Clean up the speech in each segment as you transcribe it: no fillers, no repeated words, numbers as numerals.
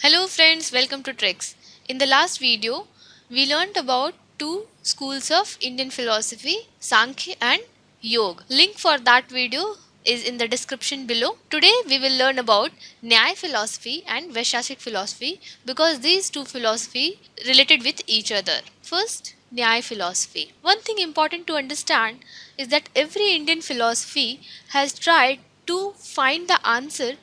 Hello friends, welcome to Treks. In the last video, we learned about two schools of Indian philosophy, Sankhya and Yoga. Link for that video is in the description below. Today we will learn about Nyaya philosophy and Vaishashik philosophy because these two philosophy related with each other. First, Nyaya philosophy. One thing important to understand is that every Indian philosophy has tried to find the answer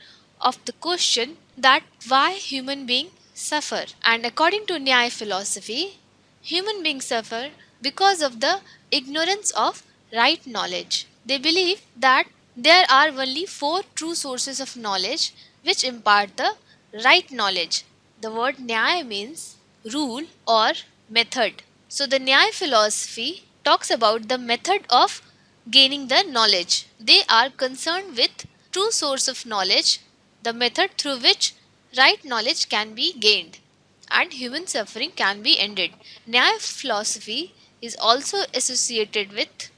of the question that why human beings suffer. And according to Nyaya philosophy, human beings suffer because of the ignorance of right knowledge. They believe that there are only four true sources of knowledge which impart the right knowledge. The word Nyaya means rule or method. So the Nyaya philosophy talks about the method of gaining the knowledge. They are concerned with true source of knowledge, the method through which right knowledge can be gained and human suffering can be ended. Nyaya philosophy is also associated with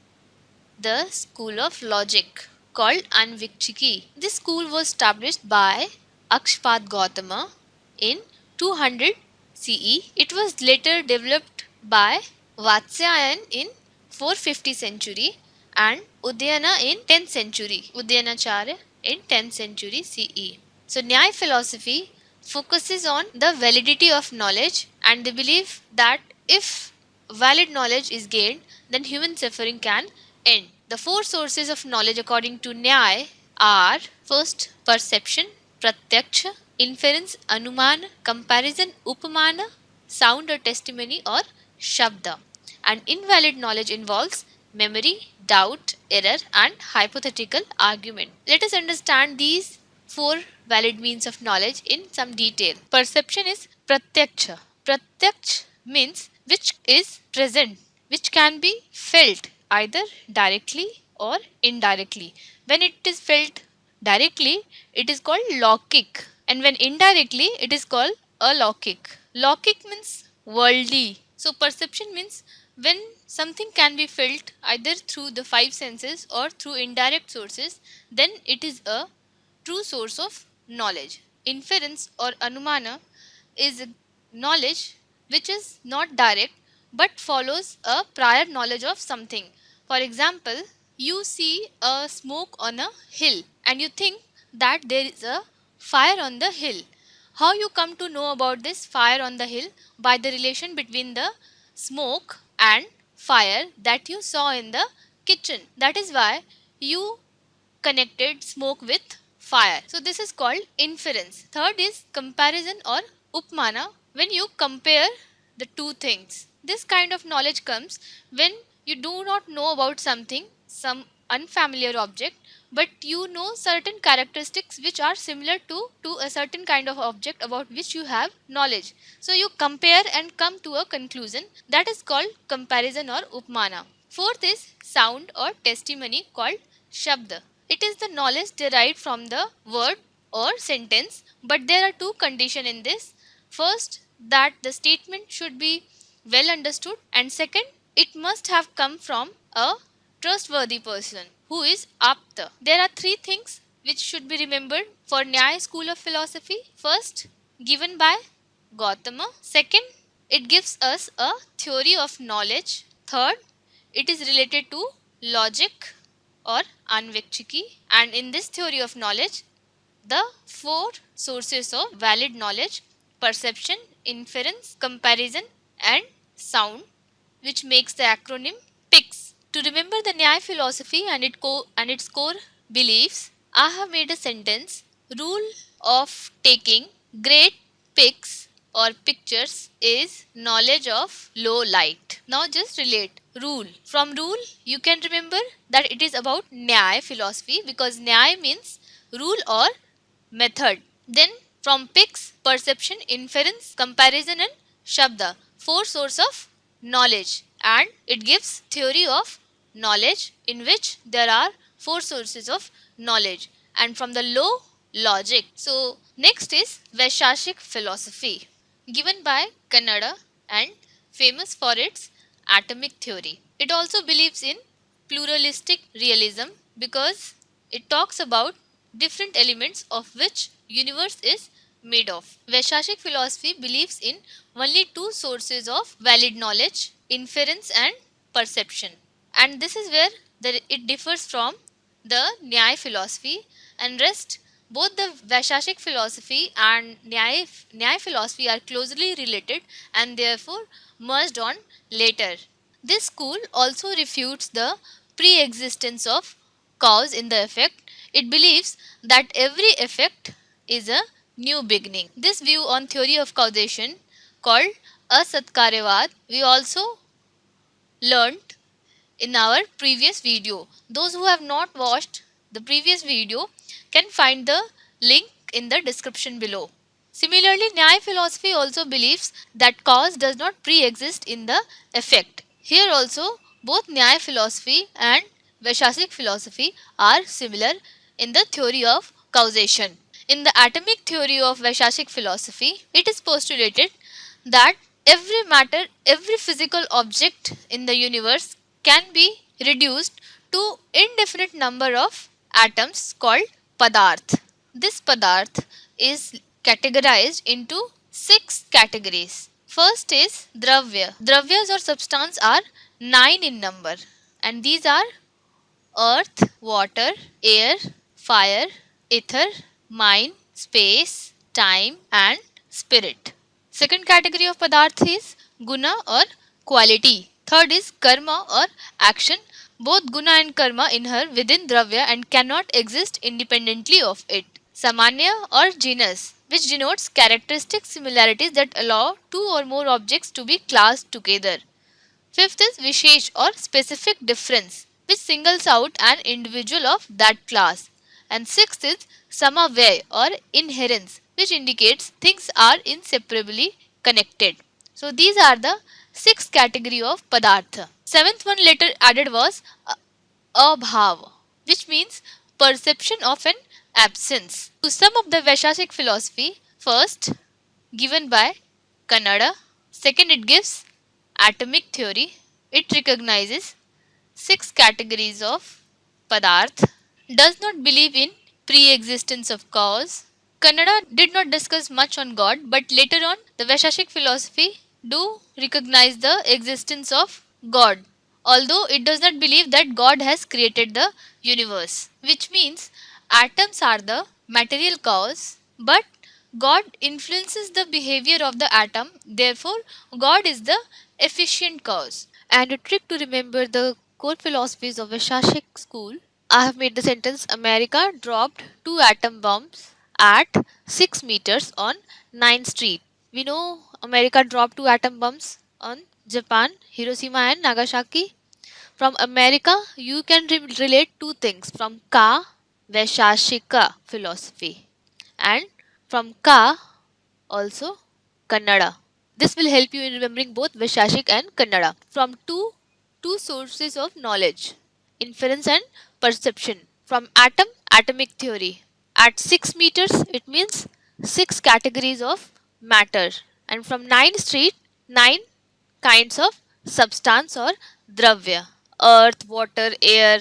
the school of logic called Anvikshiki. This school was established by Akshpat Gautama in 200 CE. It was later developed by Vatsyayan in 450 century and Udayana in 10th century. Udayanacharya in 10th century CE. So Nyaya philosophy focuses on the validity of knowledge and they believe that if valid knowledge is gained, then human suffering can end. The four sources of knowledge according to Nyaya are first perception, pratyaksha, inference, anumana, comparison, upamana, sound or testimony or shabda. And invalid knowledge involves memory, doubt, error and hypothetical argument. Let us understand these four valid means of knowledge in some detail. Perception is pratyaksha. Pratyaksh means which is present, which can be felt either directly or indirectly. When it is felt directly, it is called lokik, and when indirectly, it is called alokik. Lokik means worldly. So, perception means when something can be felt either through the five senses or through indirect sources, then it is a true source of knowledge. Inference or anumana is knowledge which is not direct but follows a prior knowledge of something. For example, you see a smoke on a hill and you think that there is a fire on the hill. How you come to know about this fire on the hill? By the relation between the smoke and fire that you saw in the kitchen. That is why you connected smoke with fire. So this is called inference. Third is comparison or upmana, when you compare the two things. This kind of knowledge comes when you do not know about something, some unfamiliar object, but you know certain characteristics which are similar to a certain kind of object about which you have knowledge. So you compare and come to a conclusion, that is called comparison or upmana. Fourth is sound or testimony called shabda. It is the knowledge derived from the word or sentence, but there are two conditions in this. First, that the statement should be well understood, and second, it must have come from a trustworthy person who is apta. There are three things which should be remembered for Nyaya school of philosophy. First, given by Gautama. Second, it gives us a theory of knowledge. Third, it is related to logic or Anvikshiki, and in this theory of knowledge, the four sources of valid knowledge: perception, inference, comparison, and sound, which makes the acronym PICS. To remember the Nyaya philosophy and its core beliefs, I have made a sentence: rule of taking great pics or pictures is knowledge of low light. Now just relate rule. From rule, you can remember that it is about Nyaya philosophy because Nyaya means rule or method. Then from pics, perception, inference, comparison and shabda, four source of knowledge, and it gives theory of knowledge in which there are four sources of knowledge, and from the low, logic. So next is Vaishashik philosophy given by Kannada and famous for its atomic theory. It also believes in pluralistic realism because it talks about different elements of which universe is made of. Vaishashik philosophy believes in only two sources of valid knowledge, inference and perception. And this is where it differs from the Nyaya philosophy, and rest both the Vaishashik philosophy and Nyaya philosophy are closely related and therefore merged on later. This school also refutes the pre-existence of cause in the effect. It believes that every effect is a new beginning. This view on theory of causation, called Asatkaryavad, we also learnt in our previous video. Those who have not watched the previous video can find the link in the description below. Similarly, Nyaya philosophy also believes that cause does not pre-exist in the effect. Here also, both Nyaya philosophy and Vaishashik philosophy are similar in the theory of causation. In the atomic theory of Vaishashik philosophy, it is postulated that every matter, every physical object in the universe can be reduced to indefinite number of atoms called padarth. This padarth is categorized into 6 categories. First is dravya. Dravyas or substance are 9 in number, and these are earth, water, air, fire, ether, mind, space, time and spirit. Second category of padarth is guna or quality. Third is karma or action. Both guna and karma inhere within dravya and cannot exist independently of it. Samanya or genus, which denotes characteristic similarities that allow two or more objects to be classed together. Fifth is Vishesh or specific difference, which singles out an individual of that class. And sixth is Samavay or inherence, which indicates things are inseparably connected. So these are the 6 category of Padartha. Seventh one later added was Abhav, which means perception of an absence. To sum up the Vaishashik philosophy, first given by Kannada, second it gives atomic theory. It recognizes 6 categories of padarth, does not believe in pre-existence of cause. Kannada did not discuss much on God, but later on the Vaishashik philosophy do recognize the existence of God, although it does not believe that God has created the universe, which means atoms are the material cause, but God influences the behavior of the atom, therefore God is the efficient cause. And a trick to remember the core philosophies of Vaishashik school, I have made the sentence America dropped 2 atom bombs at 6 meters on 9th Street. We know America dropped 2 atom bombs on Japan, Hiroshima and Nagasaki. From America, you can relate two things from Ka, Vaishashika philosophy, and from Ka also Kannada. This will help you in remembering both Vaishashik and Kannada. From two sources of knowledge, inference and perception. From atom, atomic theory. At 6 meters, it means 6 categories of matter. And from 9th Street, 9 kinds of substance or dravya. Earth, water, air,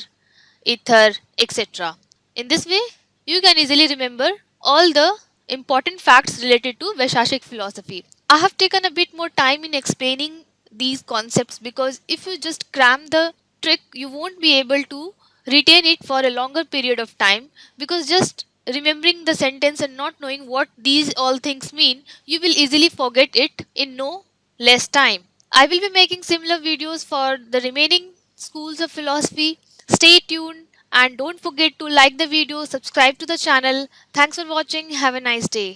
ether, etc. In this way, you can easily remember all the important facts related to Vaishashik philosophy. I have taken a bit more time in explaining these concepts because if you just cram the trick, you won't be able to retain it for a longer period of time, because just remembering the sentence and not knowing what these all things mean, you will easily forget it in no less time. I will be making similar videos for the remaining schools of philosophy. Stay tuned and don't forget to like the video, subscribe to the channel. Thanks for watching. Have a nice day.